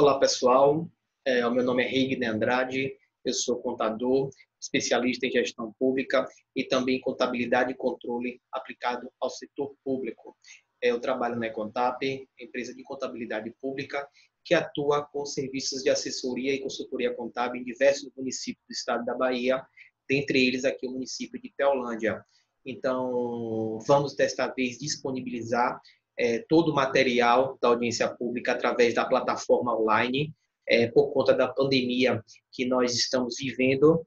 Olá, pessoal. O meu nome é Regner Andrade, eu sou contador, especialista em gestão pública e também em contabilidade e controle aplicado ao setor público. Eu trabalho na Econtap, empresa de contabilidade pública, que atua com serviços de assessoria e consultoria contábil em diversos municípios do estado da Bahia, dentre eles aqui o município de Teolândia. Então, vamos desta vez disponibilizar todo o material da audiência pública através da plataforma online, por conta da pandemia que nós estamos vivendo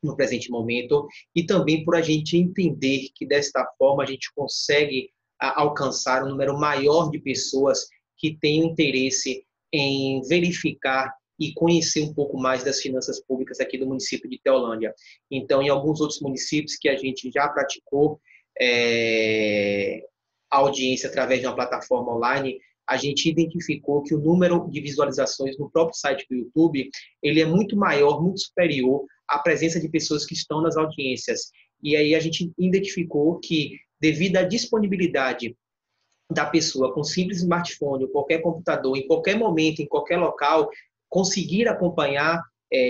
no presente momento, e também por a gente entender que desta forma a gente consegue alcançar um número maior de pessoas que tenham interesse em verificar e conhecer um pouco mais das finanças públicas aqui do município de Teolândia. Então, em alguns outros municípios que a gente já praticou a audiência através de uma plataforma online, a gente identificou que o número de visualizações no próprio site do YouTube, ele é muito maior, muito superior à presença de pessoas que estão nas audiências. E aí a gente identificou que, devido à disponibilidade da pessoa com simples smartphone ou qualquer computador, em qualquer momento, em qualquer local, conseguir acompanhar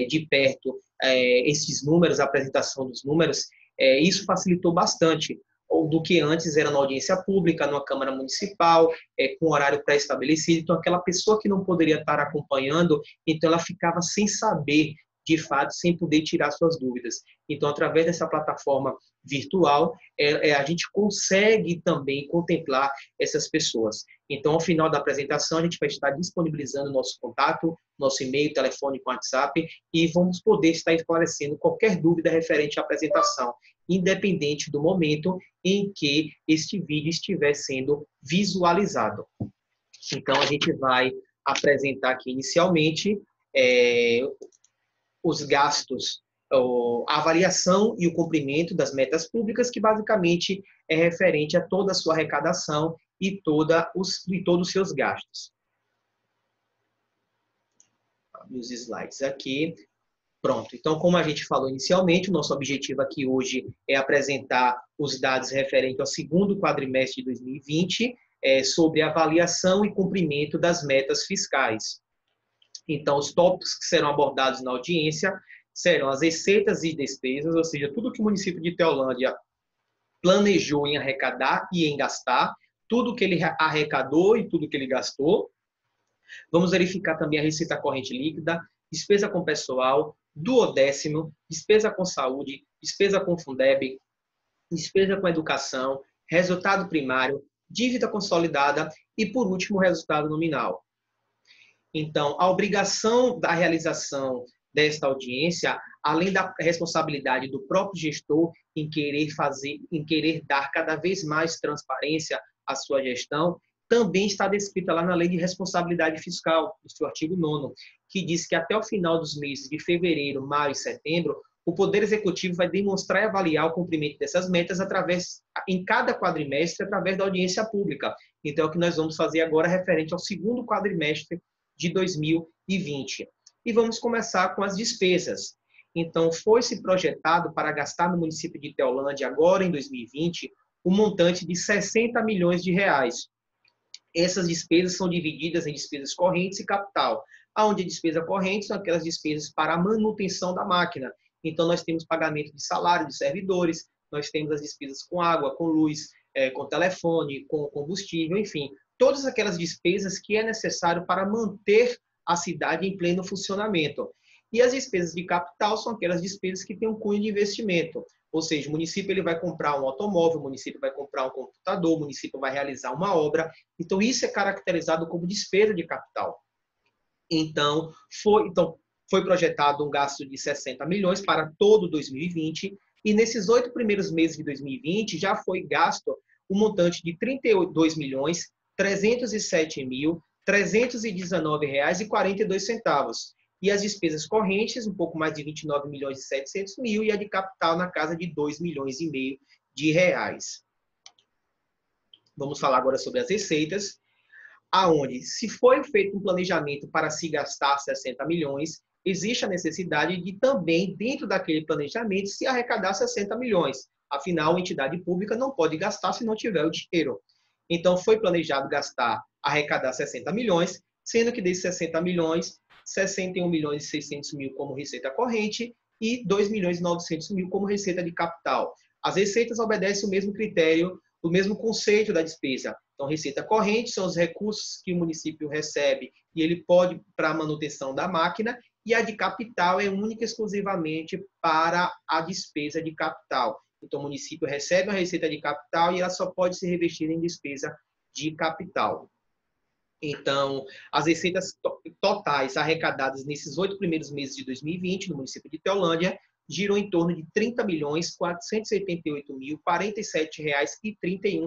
de perto esses números, a apresentação dos números, isso facilitou bastante do que antes era na audiência pública, numa Câmara Municipal, com horário pré-estabelecido. Então, aquela pessoa que não poderia estar acompanhando, então ela ficava sem saber, de fato, sem poder tirar suas dúvidas. Então, através dessa plataforma virtual, a gente consegue também contemplar essas pessoas. Então, ao final da apresentação, a gente vai estar disponibilizando nosso contato, nosso e-mail, telefone com WhatsApp, e vamos poder estar esclarecendo qualquer dúvida referente à apresentação, independente do momento em que este vídeo estiver sendo visualizado. Então, a gente vai apresentar aqui inicialmente os gastos, a avaliação e o cumprimento das metas públicas, que basicamente é referente a toda a sua arrecadação e todos os seus gastos. Os slides aqui. Pronto. Então, como a gente falou inicialmente, o nosso objetivo aqui hoje é apresentar os dados referentes ao segundo quadrimestre de 2020, sobre avaliação e cumprimento das metas fiscais. Então, os tópicos que serão abordados na audiência serão as receitas e despesas, ou seja, tudo que o município de Teolândia planejou em arrecadar e em gastar, tudo que ele arrecadou e tudo que ele gastou. Vamos verificar também a receita corrente líquida, despesa com pessoal, duodécimo, despesa com saúde, despesa com Fundeb, despesa com educação, resultado primário, dívida consolidada e, por último, resultado nominal. Então, a obrigação da realização desta audiência, além da responsabilidade do próprio gestor em querer dar cada vez mais transparência à sua gestão, também está descrita lá na Lei de Responsabilidade Fiscal, no seu artigo 9º, que diz que até o final dos meses de fevereiro, maio e setembro, o Poder Executivo vai demonstrar e avaliar o cumprimento dessas metas em cada quadrimestre, através da audiência pública. Então, é o que nós vamos fazer agora referente ao segundo quadrimestre de 2020. E vamos começar com as despesas. Então, foi-se projetado para gastar no município de Teolândia, agora em 2020, um montante de 60 milhões de reais. Essas despesas são divididas em despesas correntes e capital. Onde a despesa corrente são aquelas despesas para a manutenção da máquina. Então, nós temos pagamento de salário de servidores, nós temos as despesas com água, com luz, com telefone, com combustível, enfim, todas aquelas despesas que é necessário para manter a cidade em pleno funcionamento. E as despesas de capital são aquelas despesas que têm um cunho de investimento. Ou seja, o município ele vai comprar um automóvel, o município vai comprar um computador, o município vai realizar uma obra. Então, isso é caracterizado como despesa de capital. Então, foi projetado um gasto de 60 milhões para todo 2020, e nesses 8 primeiros meses de 2020 já foi gasto um montante de R$ 32.307.319,42. E as despesas correntes, um pouco mais de 29.700.000, e a de capital na casa de 2,5 milhões de reais. Vamos falar agora sobre as receitas, aonde, se foi feito um planejamento para se gastar 60 milhões, existe a necessidade de também, dentro daquele planejamento, se arrecadar 60 milhões. Afinal, a entidade pública não pode gastar se não tiver o dinheiro. Então, foi planejado arrecadar 60 milhões, sendo que desses 60 milhões, 61 milhões e 600 mil como receita corrente e 2 milhões e 900 mil como receita de capital. As receitas obedecem o mesmo critério, o mesmo conceito da despesa. Então, receita corrente são os recursos que o município recebe e ele pode para a manutenção da máquina, e a de capital é única e exclusivamente para a despesa de capital. Então, o município recebe uma receita de capital e ela só pode ser revestida em despesa de capital. Então, as receitas totais arrecadadas nesses 8 primeiros meses de 2020 no município de Teolândia girou em torno de R$ 30.488.047,31.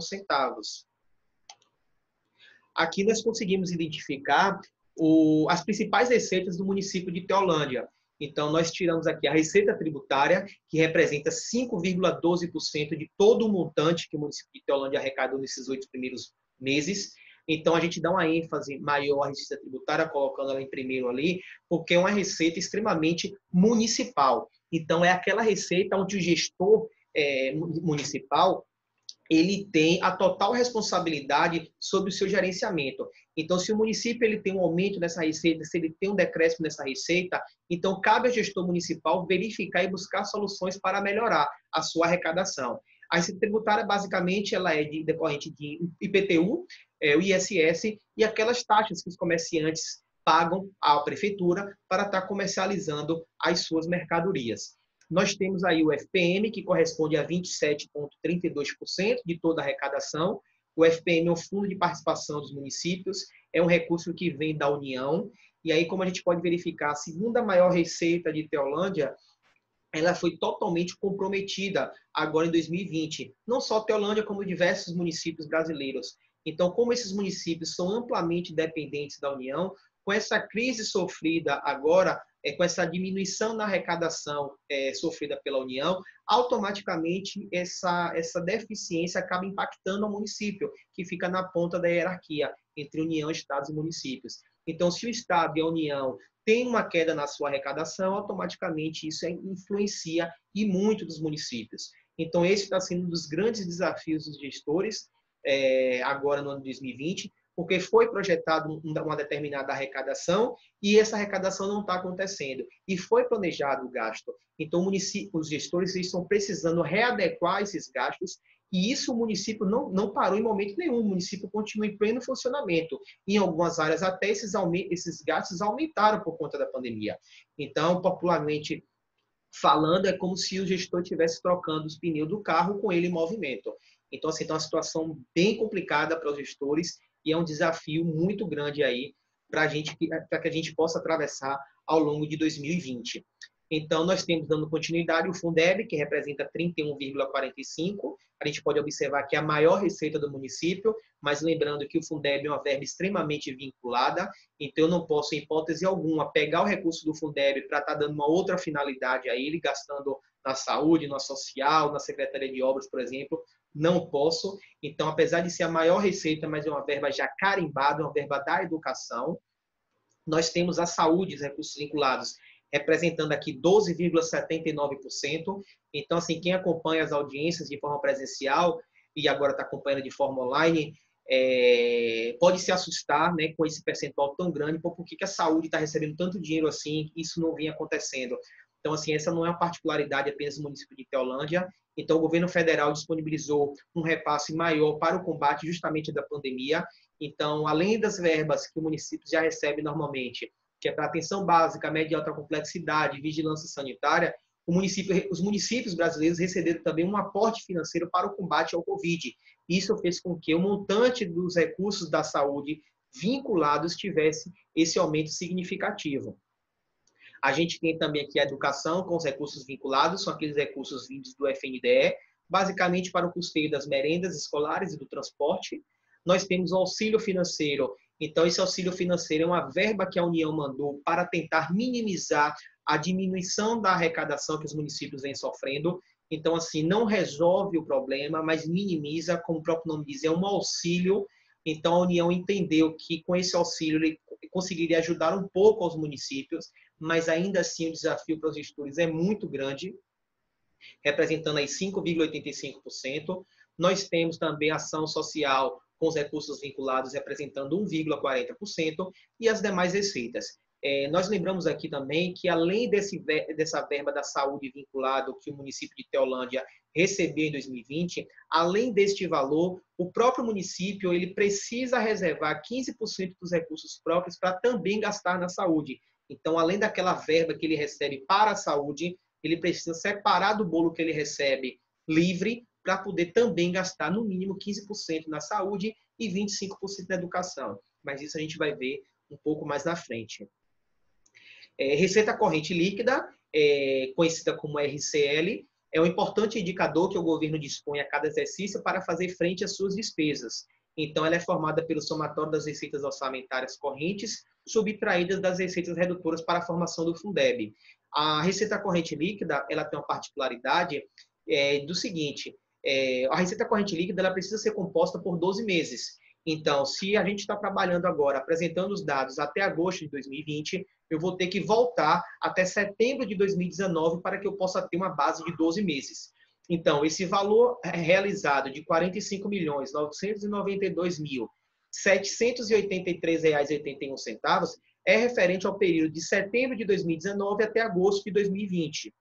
Aqui nós conseguimos identificar as principais receitas do município de Teolândia. Então, nós tiramos aqui a receita tributária, que representa 5,12% de todo o montante que o município de Teolândia arrecadou nesses 8 primeiros meses. Então, a gente dá uma ênfase maior à receita tributária, colocando ela em primeiro ali, porque é uma receita extremamente municipal. Então, é aquela receita onde o gestor municipal ele tem a total responsabilidade sobre o seu gerenciamento. Então, se o município ele tem um aumento nessa receita, se ele tem um decréscimo nessa receita, então cabe ao gestor municipal verificar e buscar soluções para melhorar a sua arrecadação. A receita tributária, basicamente, ela é decorrente de IPTU, o ISS e aquelas taxas que os comerciantes pagam à prefeitura para estar comercializando as suas mercadorias. Nós temos aí o FPM, que corresponde a 27,32% de toda a arrecadação. O FPM é o Fundo de Participação dos Municípios, é um recurso que vem da União. E aí, como a gente pode verificar, a segunda maior receita de Teolândia, ela foi totalmente comprometida agora em 2020. Não só Teolândia, como diversos municípios brasileiros. Então, como esses municípios são amplamente dependentes da União, com essa crise sofrida agora, com essa diminuição na arrecadação sofrida pela União, automaticamente essa deficiência acaba impactando o município, que fica na ponta da hierarquia entre União, Estados e municípios. Então, se o Estado e a União têm uma queda na sua arrecadação, automaticamente isso influencia e muito dos municípios. Então, esse está sendo um dos grandes desafios dos gestores agora no ano de 2020, porque foi projetado uma determinada arrecadação e essa arrecadação não está acontecendo. E foi planejado o gasto. Então, os gestores estão precisando readequar esses gastos e isso o município não parou em momento nenhum. O município continua em pleno funcionamento. Em algumas áreas, até esses gastos aumentaram por conta da pandemia. Então, popularmente falando, é como se o gestor estivesse trocando os pneus do carro com ele em movimento. Então, assim, tá uma situação bem complicada para os gestores e é um desafio muito grande aí para que a gente possa atravessar ao longo de 2020. Então, nós temos, dando continuidade, o Fundeb, que representa 31,45%. A gente pode observar que é a maior receita do município, mas lembrando que o Fundeb é uma verba extremamente vinculada, então eu não posso, em hipótese alguma, pegar o recurso do Fundeb para estar dando uma outra finalidade a ele, gastando na saúde, na social, na Secretaria de Obras, por exemplo, não posso. Então, apesar de ser a maior receita, mas é uma verba já carimbada, uma verba da educação, nós temos a saúde, os recursos vinculados, representando aqui 12,79%. Então, assim, quem acompanha as audiências de forma presencial e agora está acompanhando de forma online, pode se assustar, né, com esse percentual tão grande, por que a saúde está recebendo tanto dinheiro assim, isso não vinha acontecendo. Então, assim, essa não é uma particularidade apenas do município de Teolândia. Então, o governo federal disponibilizou um repasse maior para o combate justamente da pandemia. Então, além das verbas que o município já recebe normalmente, que é para atenção básica, média e alta complexidade, vigilância sanitária, os municípios brasileiros receberam também um aporte financeiro para o combate ao Covid. Isso fez com que o montante dos recursos da saúde vinculados tivesse esse aumento significativo. A gente tem também aqui a educação com os recursos vinculados, são aqueles recursos vindos do FNDE, basicamente para o custeio das merendas escolares e do transporte. Nós temos o auxílio financeiro. Então, esse auxílio financeiro é uma verba que a União mandou para tentar minimizar a diminuição da arrecadação que os municípios vêm sofrendo. Então, assim, não resolve o problema, mas minimiza, como o próprio nome diz, é um auxílio. Então, a União entendeu que com esse auxílio ele conseguiria ajudar um pouco aos municípios, mas ainda assim o desafio para os gestores é muito grande, representando aí 5,85%. Nós temos também ação social com os recursos vinculados representando 1,40%, e as demais receitas. Nós lembramos aqui também que, além dessa verba da saúde vinculado que o município de Teolândia recebeu em 2020, além deste valor, o próprio município ele precisa reservar 15% dos recursos próprios para também gastar na saúde. Então, além daquela verba que ele recebe para a saúde, ele precisa separar do bolo que ele recebe livre para poder também gastar no mínimo 15% na saúde e 25% na educação. Mas isso a gente vai ver um pouco mais na frente. Receita corrente líquida, conhecida como RCL, é um importante indicador que o governo dispõe a cada exercício para fazer frente às suas despesas. Então, ela é formada pelo somatório das receitas orçamentárias correntes, subtraídas das receitas redutoras para a formação do Fundeb. A receita corrente líquida, ela tem uma particularidade do seguinte: a receita corrente líquida ela precisa ser composta por 12 meses. Então, se a gente está trabalhando agora, apresentando os dados até agosto de 2020, eu vou ter que voltar até setembro de 2019 para que eu possa ter uma base de 12 meses. Então, esse valor realizado de R$ 45.992.783,81 é referente ao período de setembro de 2019 até agosto de 2020.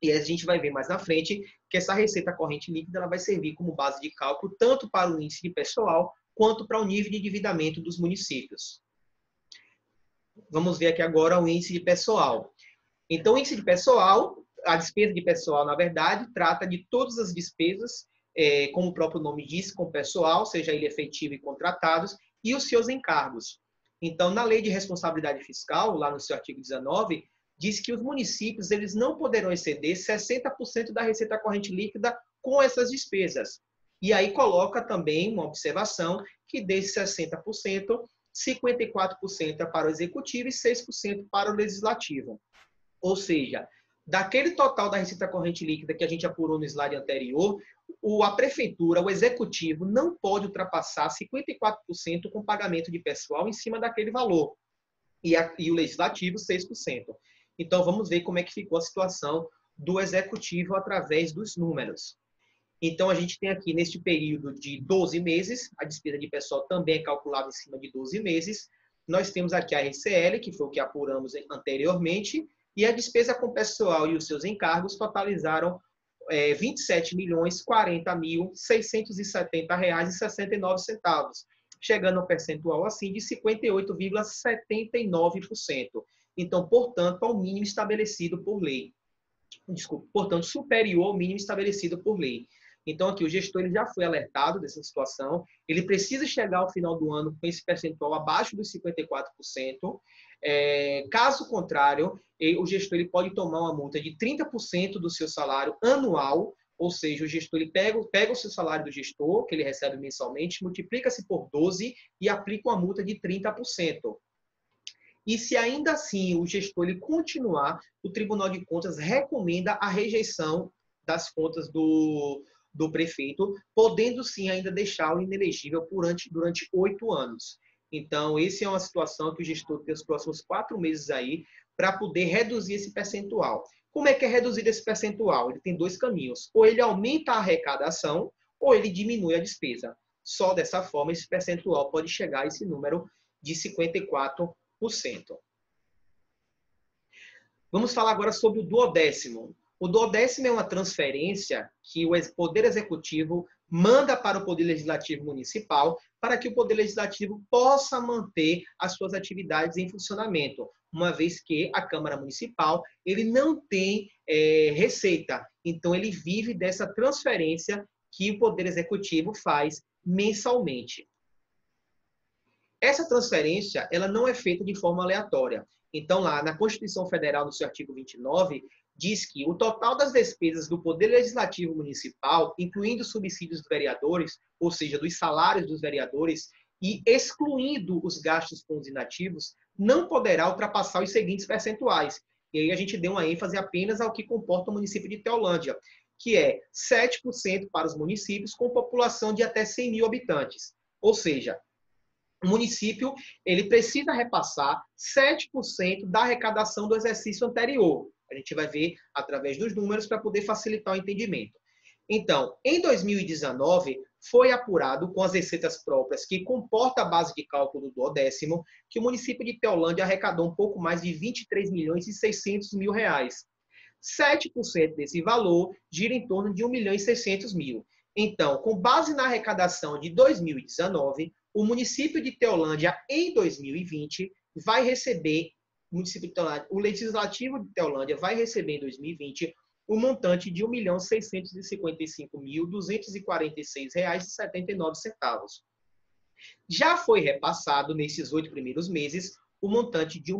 E a gente vai ver mais na frente que essa receita corrente líquida ela vai servir como base de cálculo tanto para o índice de pessoal quanto para o nível de endividamento dos municípios. Vamos ver aqui agora o índice de pessoal. Então, o índice de pessoal, a despesa de pessoal, na verdade, trata de todas as despesas, como o próprio nome diz, com pessoal, seja ele efetivo e contratados, e os seus encargos. Então, na Lei de Responsabilidade Fiscal, lá no seu artigo 19, diz que os municípios eles não poderão exceder 60% da receita corrente líquida com essas despesas. E aí coloca também uma observação que desses 60%, 54% é para o executivo e 6% para o legislativo. Ou seja, daquele total da receita corrente líquida que a gente apurou no slide anterior, a prefeitura, o executivo, não pode ultrapassar 54% com pagamento de pessoal em cima daquele valor. E o legislativo, 6%. Então, vamos ver como é que ficou a situação do executivo através dos números. Então, a gente tem aqui, neste período de 12 meses, a despesa de pessoal também é calculada em cima de 12 meses. Nós temos aqui a RCL, que foi o que apuramos anteriormente, e a despesa com pessoal e os seus encargos totalizaram R$ 27.040.670,69, chegando ao percentual assim de 58,79%. Então, portanto, ao mínimo estabelecido por lei. Desculpa, portanto, superior ao mínimo estabelecido por lei. Então, aqui o gestor ele já foi alertado dessa situação, ele precisa chegar ao final do ano com esse percentual abaixo dos 54%. Caso contrário, o gestor ele pode tomar uma multa de 30% do seu salário anual, ou seja, o gestor ele pega o seu salário do gestor, que ele recebe mensalmente, multiplica-se por 12 e aplica uma multa de 30%. E se ainda assim o gestor ele continuar, o Tribunal de Contas recomenda a rejeição das contas do prefeito, podendo sim ainda deixá-lo inelegível durante 8 anos. Então, essa é uma situação que o gestor tem os próximos 4 meses aí para poder reduzir esse percentual. Como é que é reduzido esse percentual? Ele tem 2 caminhos. Ou ele aumenta a arrecadação, ou ele diminui a despesa. Só dessa forma, esse percentual pode chegar a esse número de 54%. Vamos falar agora sobre o duodécimo. O duodécimo é uma transferência que o Poder Executivo manda para o Poder Legislativo Municipal para que o Poder Legislativo possa manter as suas atividades em funcionamento, uma vez que a Câmara Municipal ele não tem receita. Então, ele vive dessa transferência que o Poder Executivo faz mensalmente. Essa transferência ela não é feita de forma aleatória. Então, lá na Constituição Federal, no seu artigo 29, diz que o total das despesas do Poder Legislativo Municipal, incluindo subsídios dos vereadores, ou seja, dos salários dos vereadores, e excluindo os gastos com os inativos, não poderá ultrapassar os seguintes percentuais. E aí a gente deu uma ênfase apenas ao que comporta o município de Teolândia, que é 7% para os municípios com população de até 100 mil habitantes. Ou seja, o município ele precisa repassar 7% da arrecadação do exercício anterior. A gente vai ver através dos números para poder facilitar o entendimento. Então, em 2019, foi apurado com as receitas próprias, que comporta a base de cálculo do 10º, que o município de Teolândia arrecadou um pouco mais de 23 milhões e 600 mil reais. 7% desse valor gira em torno de 1 milhão e 600 mil. Então, com base na arrecadação de 2019, o município de Teolândia, em 2020, vai receber, o Legislativo de Teolândia vai receber em 2020 o montante de R$ 1.655.246,79. Já foi repassado, nesses 8 primeiros meses, o montante de R$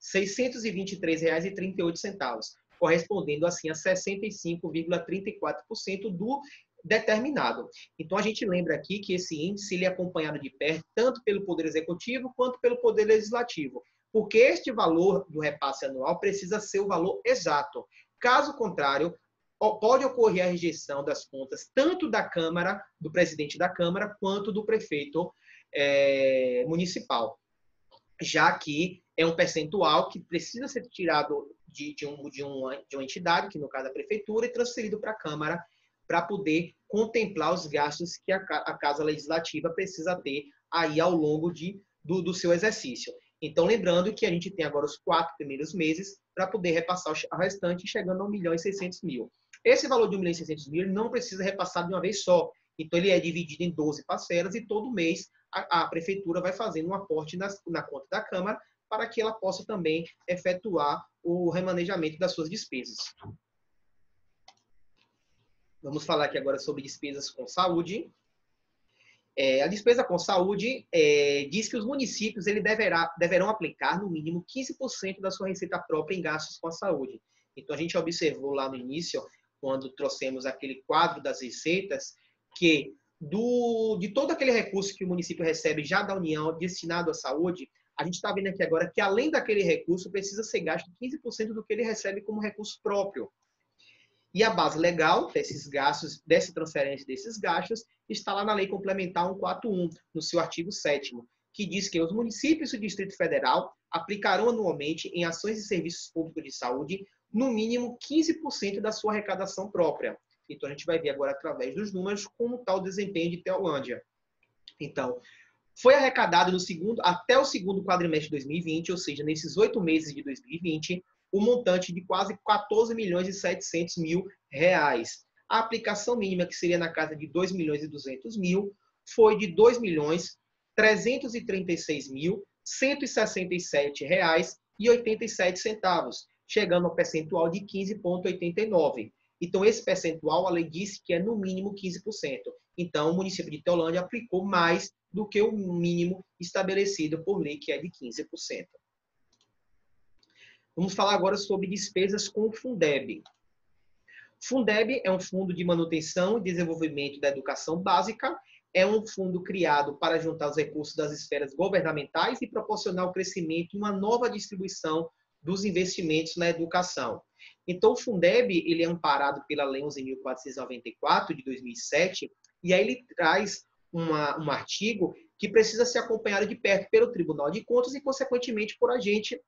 1.081.623,38, correspondendo, assim, a 65,34% do determinado. Então, a gente lembra aqui que esse índice ele é acompanhado de perto, tanto pelo Poder Executivo quanto pelo Poder Legislativo, porque este valor do repasse anual precisa ser o valor exato. Caso contrário, pode ocorrer a rejeição das contas tanto da Câmara, do presidente da Câmara, quanto do prefeito municipal, já que é um percentual que precisa ser tirado de uma entidade, que no caso é a prefeitura, e transferido para a Câmara, para poder contemplar os gastos que a Casa Legislativa precisa ter aí ao longo do seu exercício. Então, lembrando que a gente tem agora os 4 primeiros meses para poder repassar o restante, chegando a 1 milhão e 600 mil. Esse valor de 1 milhão e 600 mil não precisa repassar de uma vez só. Então, ele é dividido em 12 parcelas e todo mês a prefeitura vai fazendo um aporte na conta da Câmara para que ela possa também efetuar o remanejamento das suas despesas. Vamos falar aqui agora sobre despesas com saúde. A despesa com saúde diz que os municípios deverão aplicar, no mínimo, 15% da sua receita própria em gastos com a saúde. Então, a gente observou lá no início, quando trouxemos aquele quadro das receitas, que de todo aquele recurso que o município recebe já da União destinado à saúde, a gente está vendo aqui agora que, além daquele recurso, precisa ser gasto 15% do que ele recebe como recurso próprio. E a base legal desses gastos, dessa transferência desses gastos, está lá na Lei Complementar 141, no seu artigo 7º, que diz que os municípios do Distrito Federal aplicarão anualmente em ações e serviços públicos de saúde, no mínimo 15% da sua arrecadação própria. Então, a gente vai ver agora, através dos números, como está o desempenho de Teolândia. Então, foi arrecadado até o segundo quadrimestre de 2020, ou seja, nesses 8 meses de 2020, o montante de quase 14 milhões e 700 mil reais. A aplicação mínima, que seria na casa de 2 milhões e 200 mil, foi de 2 milhões 336 mil 167 reais e 87 centavos, chegando ao percentual de 15,89%. Então, esse percentual, a lei disse que é no mínimo 15%. Então, o município de Teolândia aplicou mais do que o mínimo estabelecido por lei, que é de 15%. Vamos falar agora sobre despesas com o Fundeb. Fundeb é um fundo de manutenção e desenvolvimento da educação básica. É um fundo criado para juntar os recursos das esferas governamentais e proporcionar o crescimento e uma nova distribuição dos investimentos na educação. Então, o Fundeb ele é amparado pela Lei 11.494, de 2007, e aí ele traz um artigo que precisa ser acompanhado de perto pelo Tribunal de Contas e, consequentemente, por a gente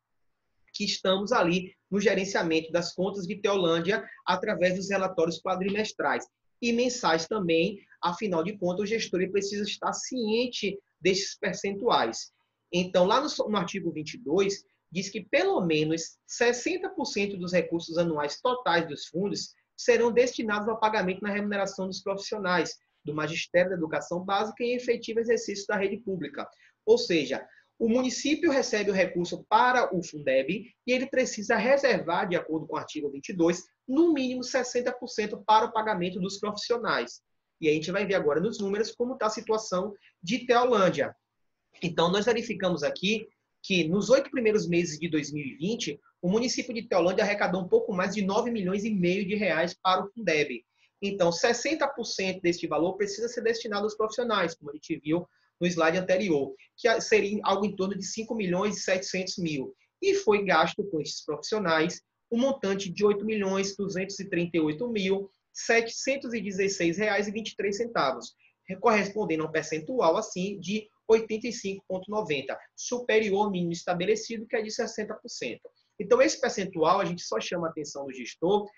que estamos ali no gerenciamento das contas de Teolândia através dos relatórios quadrimestrais e mensais também. Afinal de contas, o gestor precisa estar ciente desses percentuais. Então, lá no artigo 22, diz que pelo menos 60% dos recursos anuais totais dos fundos serão destinados ao pagamento na remuneração dos profissionais do magistério da educação básica em efetivo exercício da rede pública. Ou seja, o município recebe o recurso para o Fundeb e ele precisa reservar, de acordo com o artigo 22, no mínimo 60% para o pagamento dos profissionais. E a gente vai ver agora nos números como está a situação de Teolândia. Então, nós verificamos aqui que nos 8 primeiros meses de 2020, o município de Teolândia arrecadou um pouco mais de 9 milhões e meio de reais para o Fundeb. Então, 60% deste valor precisa ser destinado aos profissionais, como a gente viu no slide anterior, que seria algo em torno de 5 milhões e 700 mil. E foi gasto com esses profissionais um montante de 8 milhões 238 mil 716 reais e 23 centavos, correspondendo a um percentual assim de 85,90, superior ao mínimo estabelecido, que é de 60%. Então, esse percentual, a gente só chama a atenção do gestor,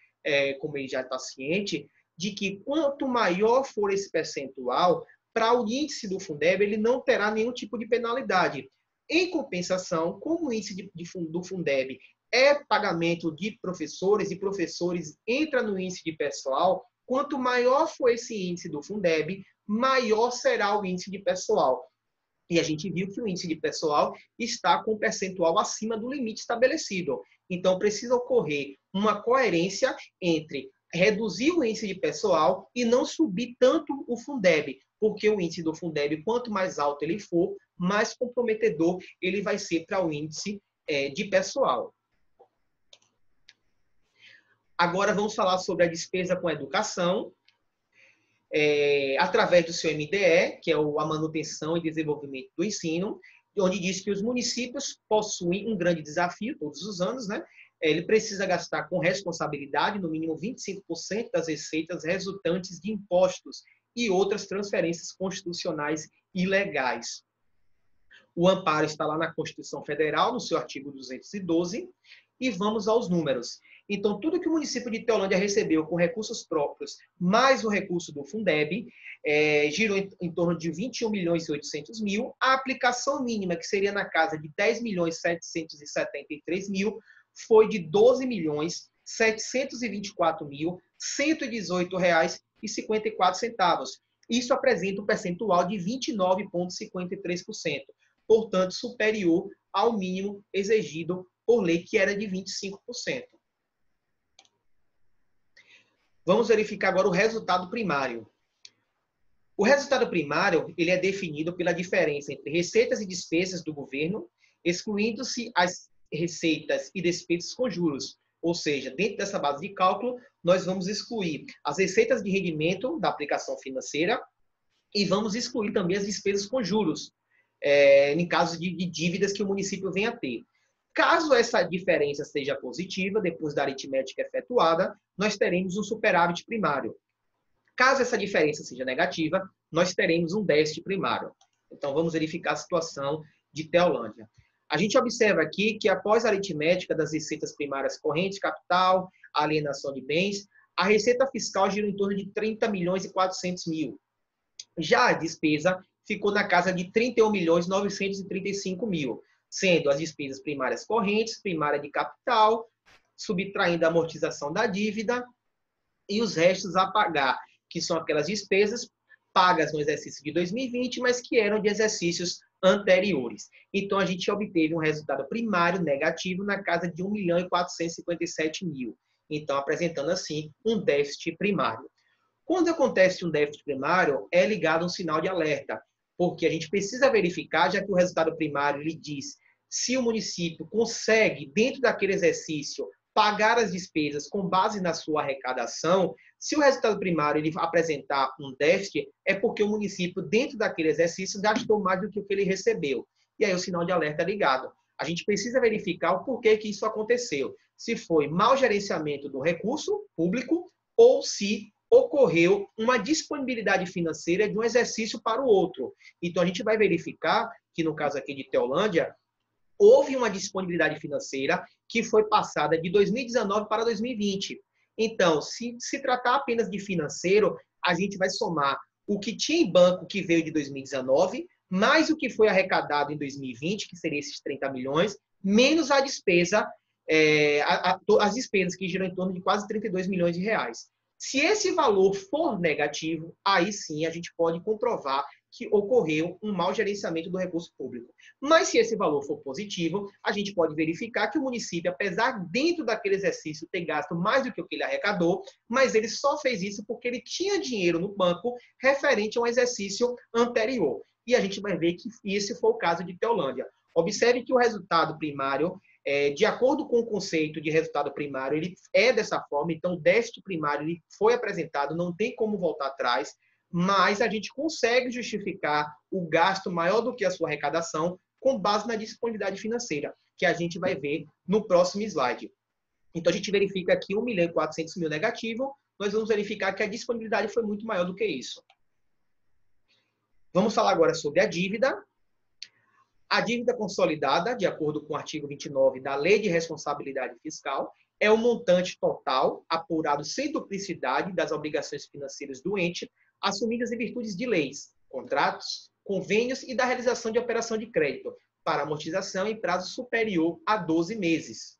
como ele já está ciente, de que quanto maior for esse percentual, para o índice do Fundeb, ele não terá nenhum tipo de penalidade. Em compensação, como o índice do Fundeb é pagamento de professores, e professores entra no índice de pessoal, quanto maior for esse índice do Fundeb, maior será o índice de pessoal. E a gente viu que o índice de pessoal está com um percentual acima do limite estabelecido. Então, precisa ocorrer uma coerência entre reduzir o índice de pessoal e não subir tanto o Fundeb, porque o índice do Fundeb, quanto mais alto ele for, mais comprometedor ele vai ser para o índice de pessoal. Agora vamos falar sobre a despesa com educação, através do seu MDE, que é a Manutenção e Desenvolvimento do Ensino, onde diz que os municípios possuem um grande desafio todos os anos, né? Ele precisa gastar com responsabilidade, no mínimo 25% das receitas resultantes de impostos e outras transferências constitucionais e legais. O amparo está lá na Constituição Federal, no seu artigo 212, e vamos aos números. Então, tudo que o município de Teolândia recebeu com recursos próprios, mais o recurso do Fundeb, girou em torno de 21 milhões e 800 mil. A aplicação mínima, que seria na casa de 10 milhões 773 mil, foi de 12 milhões 724 mil 118 reais e 54 centavos. Isso apresenta um percentual de 29,53%, portanto, superior ao mínimo exigido por lei, que era de 25%. Vamos verificar agora o resultado primário. O resultado primário ele é definido pela diferença entre receitas e despesas do governo, excluindo-se as receitas e despesas com juros. Ou seja, dentro dessa base de cálculo, nós vamos excluir as receitas de rendimento da aplicação financeira e vamos excluir também as despesas com juros, em caso de dívidas que o município venha a ter. Caso essa diferença seja positiva, depois da aritmética efetuada, nós teremos um superávit primário. Caso essa diferença seja negativa, nós teremos um déficit primário. Então, vamos verificar a situação de Teolândia. A gente observa aqui que, após a aritmética das receitas primárias correntes, capital, alienação de bens, a receita fiscal gira em torno de 30 milhões e 400 mil. Já a despesa ficou na casa de 31 milhões 935 mil, sendo as despesas primárias correntes, primária de capital, subtraindo a amortização da dívida e os restos a pagar, que são aquelas despesas pagas no exercício de 2020, mas que eram de exercícios anteriores. Então, a gente obteve um resultado primário negativo na casa de 1 milhão e 457 mil. Então, apresentando, assim, um déficit primário. Quando acontece um déficit primário, é ligado um sinal de alerta, porque a gente precisa verificar, já que o resultado primário ele diz se o município consegue, dentro daquele exercício, pagar as despesas com base na sua arrecadação. Se o resultado primário ele apresentar um déficit, é porque o município, dentro daquele exercício, gastou mais do que o que ele recebeu. E aí o sinal de alerta é ligado. A gente precisa verificar o porquê que isso aconteceu. Se foi mau gerenciamento do recurso público ou se ocorreu uma disponibilidade financeira de um exercício para o outro. Então, a gente vai verificar que, no caso aqui de Teolândia, houve uma disponibilidade financeira que foi passada de 2019 para 2020. Então, se tratar apenas de financeiro, a gente vai somar o que tinha em banco que veio de 2019, mais o que foi arrecadado em 2020, que seria esses 30 milhões, menos a despesa, as despesas que giram em torno de quase 32 milhões de reais. Se esse valor for negativo, aí sim a gente pode comprovar que ocorreu um mau gerenciamento do recurso público. Mas se esse valor for positivo, a gente pode verificar que o município, apesar dentro daquele exercício ter gasto mais do que o que ele arrecadou, mas ele só fez isso porque ele tinha dinheiro no banco referente a um exercício anterior. E a gente vai ver que esse foi o caso de Teolândia. Observe que o resultado primário, de acordo com o conceito de resultado primário, ele é dessa forma. Então, o déficit primário ele foi apresentado, não tem como voltar atrás, mas a gente consegue justificar o gasto maior do que a sua arrecadação com base na disponibilidade financeira, que a gente vai ver no próximo slide. Então, a gente verifica aqui 1 milhão e 400 mil negativo, nós vamos verificar que a disponibilidade foi muito maior do que isso. Vamos falar agora sobre a dívida. A dívida consolidada, de acordo com o artigo 29 da Lei de Responsabilidade Fiscal, é o montante total apurado sem duplicidade das obrigações financeiras do ente, assumidas em virtude de leis, contratos, convênios e da realização de operação de crédito, para amortização em prazo superior a 12 meses.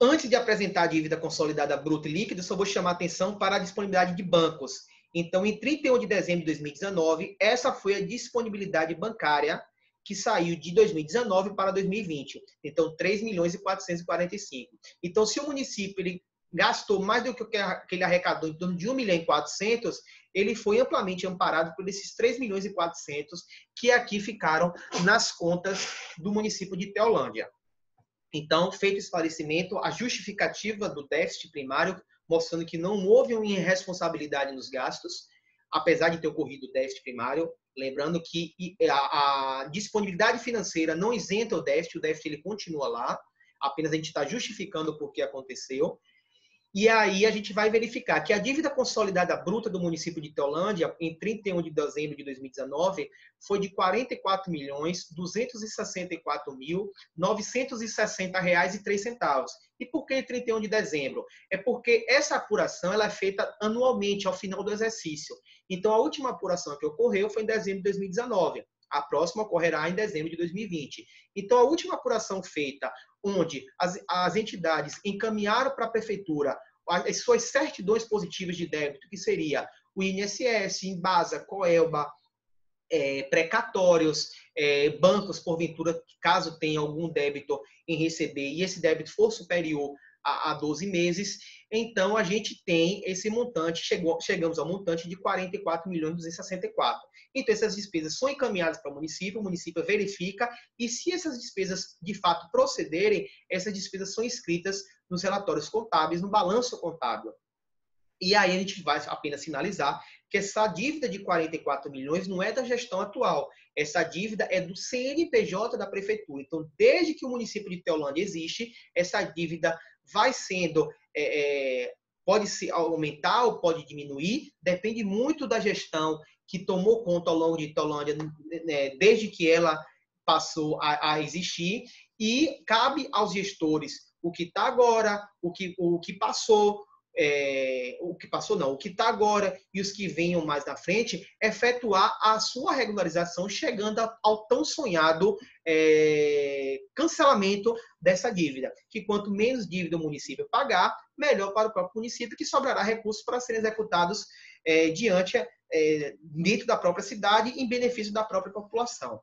Antes de apresentar a dívida consolidada bruta e líquida, só vou chamar a atenção para a disponibilidade de bancos. Então, em 31 de dezembro de 2019, essa foi a disponibilidade bancária que saiu de 2019 para 2020. Então, 3.445.000. Então, se o município ele gastou mais do que ele arrecadou, em torno de 1.400.000, ele foi amplamente amparado por esses 3.400.000 que aqui ficaram nas contas do município de Teolândia. Então, feito esse esclarecimento, a justificativa do déficit primário, mostrando que não houve uma irresponsabilidade nos gastos, apesar de ter ocorrido o déficit primário, lembrando que a disponibilidade financeira não isenta o déficit ele continua lá, apenas a gente está justificando por que aconteceu. E aí a gente vai verificar que a dívida consolidada bruta do município de Teolândia, em 31 de dezembro de 2019, foi de R$ 44.264.960,03. E por que 31 de dezembro? É porque essa apuração ela é feita anualmente, ao final do exercício. Então, a última apuração que ocorreu foi em dezembro de 2019. A próxima ocorrerá em dezembro de 2020. Então, a última apuração feita, onde as entidades encaminharam para a prefeitura as suas certidões positivas de débito, que seria o INSS, Embasa, Coelba, precatórios, bancos, porventura, caso tenha algum débito em receber e esse débito for superior a 12 meses, então a gente tem esse montante, chegamos ao montante de 44.264. Então essas despesas são encaminhadas para o município verifica e se essas despesas de fato procederem, essas despesas são inscritas nos relatórios contábeis, no balanço contábil. E aí a gente vai apenas sinalizar que essa dívida de 44 milhões não é da gestão atual. Essa dívida é do CNPJ da prefeitura. Então, desde que o município de Teolândia existe, essa dívida vai sendo, pode se aumentar ou pode diminuir, depende muito da gestão que tomou conta ao longo de Teolândia, desde que ela passou a existir, e cabe aos gestores o que está agora, o que passou, o que está agora e os que venham mais na frente, efetuar a sua regularização, chegando ao tão sonhado cancelamento dessa dívida. Que quanto menos dívida o município pagar, melhor para o próprio município, que sobrará recursos para serem executados dentro da própria cidade, em benefício da própria população.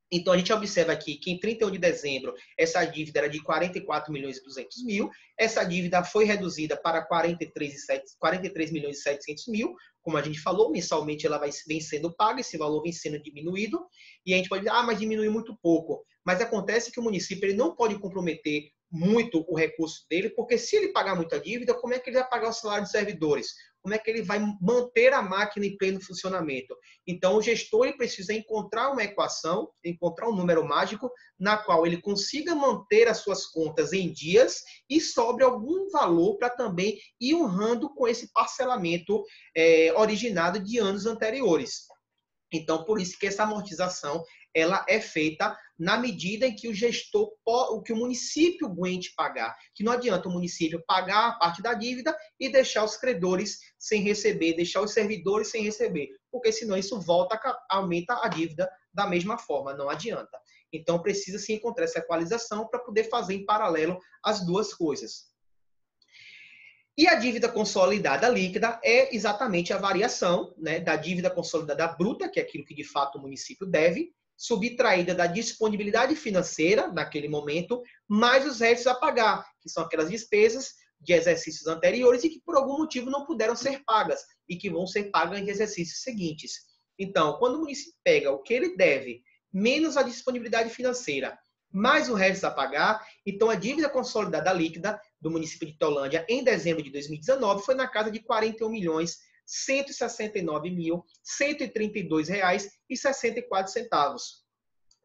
Então, a gente observa aqui que em 31 de dezembro, essa dívida era de 44.200.000, essa dívida foi reduzida para 43.700.000, como a gente falou, mensalmente ela vem sendo paga, esse valor vem sendo diminuído, e a gente pode dizer, mas diminuiu muito pouco. Mas acontece que o município ele não pode comprometer muito o recurso dele, porque se ele pagar muita dívida, como é que ele vai pagar o salário dos servidores? Como é que ele vai manter a máquina em pleno funcionamento? Então, o gestor ele precisa encontrar uma equação, encontrar um número mágico, na qual ele consiga manter as suas contas em dias e sobre algum valor para também ir honrando com esse parcelamento originado de anos anteriores. Então, por isso que essa amortização ela é feita na medida em que o gestor, que o município aguente pagar. Que não adianta o município pagar a parte da dívida e deixar os credores sem receber, deixar os servidores sem receber, porque senão isso aumenta a dívida da mesma forma, não adianta. Então, precisa se encontrar essa equalização para poder fazer em paralelo as duas coisas. E a dívida consolidada líquida é exatamente a variação, né, da dívida consolidada bruta, que é aquilo que de fato o município deve, subtraída da disponibilidade financeira naquele momento, mais os restos a pagar, que são aquelas despesas de exercícios anteriores e que por algum motivo não puderam ser pagas e que vão ser pagas em exercícios seguintes. Então, quando o município pega o que ele deve, menos a disponibilidade financeira, mais o resto a pagar, então a dívida consolidada líquida do município de Teolândia em dezembro de 2019 foi na casa de R$ 41.169.132,64.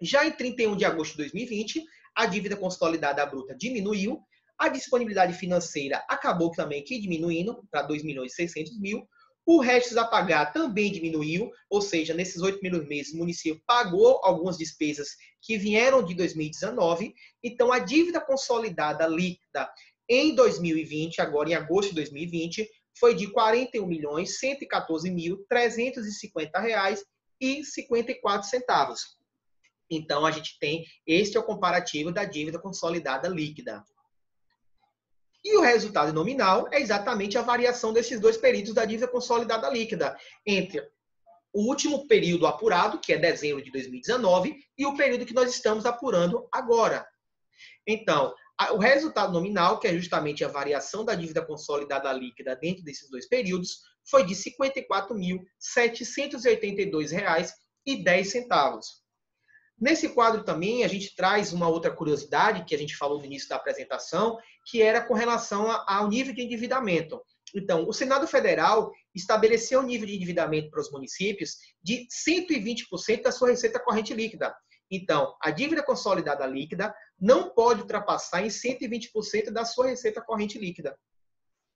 Já em 31 de agosto de 2020, a dívida consolidada bruta diminuiu, a disponibilidade financeira acabou também diminuindo para R$ 2.600.000, O restos a pagar também diminuiu, ou seja, nesses 8 primeiros meses, o município pagou algumas despesas que vieram de 2019. Então, a dívida consolidada líquida em 2020, agora em agosto de 2020, foi de R$ 41.114.350,54. Então, a gente tem, este é o comparativo da dívida consolidada líquida. E o resultado nominal é exatamente a variação desses dois períodos da dívida consolidada líquida, entre o último período apurado, que é dezembro de 2019, e o período que nós estamos apurando agora. Então, o resultado nominal, que é justamente a variação da dívida consolidada líquida dentro desses dois períodos, foi de R$ 54.782,10. Nesse quadro também, a gente traz uma outra curiosidade, que a gente falou no início da apresentação, que era com relação ao nível de endividamento. Então, o Senado Federal estabeleceu um nível de endividamento para os municípios de 120% da sua receita corrente líquida. Então, a dívida consolidada líquida não pode ultrapassar em 120% da sua receita corrente líquida.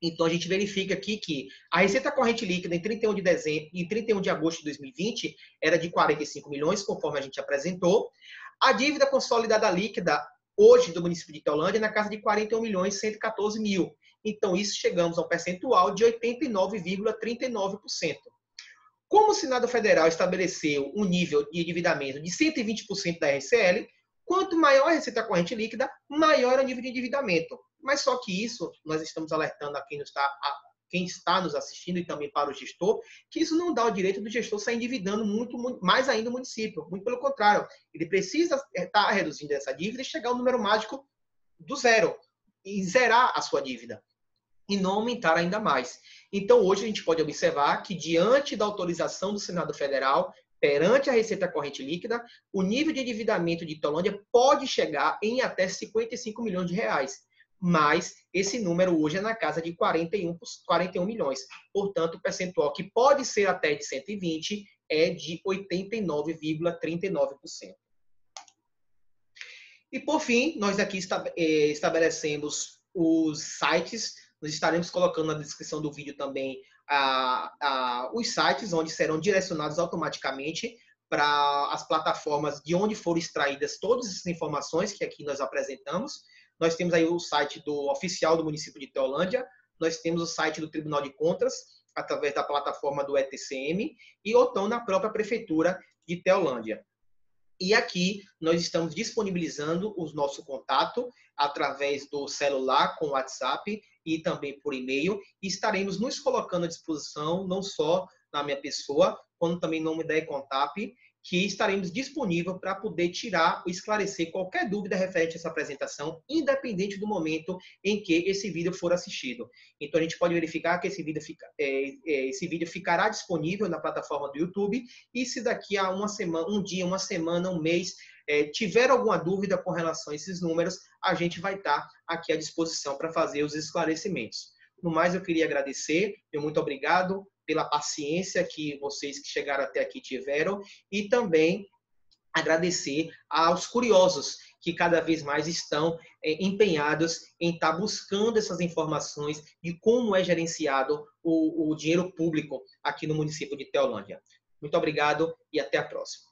Então, a gente verifica aqui que a receita corrente líquida em 31 de dezembro e 31 de agosto de 2020 era de 45 milhões, conforme a gente apresentou. A dívida consolidada líquida hoje do município de Teolândia é na casa de 41.114.000. Então, isso chegamos a um percentual de 89,39%. Como o Senado Federal estabeleceu um nível de endividamento de 120% da RCL, quanto maior a receita corrente líquida, maior é o nível de endividamento. Mas só que isso, nós estamos alertando a quem está nos assistindo e também para o gestor, que isso não dá o direito do gestor sair endividando muito mais ainda o município. Muito pelo contrário, ele precisa estar reduzindo essa dívida e chegar ao número mágico do zero, e zerar a sua dívida, e não aumentar ainda mais. Então, hoje a gente pode observar que, diante da autorização do Senado Federal, perante a receita corrente líquida, o nível de endividamento de Teolândia pode chegar em até 55 milhões de reais. Mas esse número hoje é na casa de 41 milhões. Portanto, o percentual que pode ser até de 120 é de 89,39%. E, por fim, nós aqui estabelecemos os sites. Nós estaremos colocando na descrição do vídeo também os sites onde serão direcionados automaticamente para as plataformas de onde foram extraídas todas essas informações que aqui nós apresentamos. Nós temos aí o site oficial do município de Teolândia, nós temos o site do Tribunal de Contas, através da plataforma do ETCM, e ou então na própria Prefeitura de Teolândia. E aqui nós estamos disponibilizando o nosso contato através do celular, com WhatsApp e também por e-mail, e estaremos nos colocando à disposição, não só na minha pessoa, como também no nome da Econtap, que estaremos disponíveis para poder tirar ou esclarecer qualquer dúvida referente a essa apresentação, independente do momento em que esse vídeo for assistido. Então, a gente pode verificar que esse vídeo ficará disponível na plataforma do YouTube, e se daqui a uma semana, um mês, tiver alguma dúvida com relação a esses números, a gente vai estar aqui à disposição para fazer os esclarecimentos. No mais, eu queria agradecer, muito obrigado pela paciência que vocês que chegaram até aqui tiveram, e também agradecer aos curiosos que cada vez mais estão empenhados em estar buscando essas informações de como é gerenciado o dinheiro público aqui no município de Teolândia. Muito obrigado e até a próxima.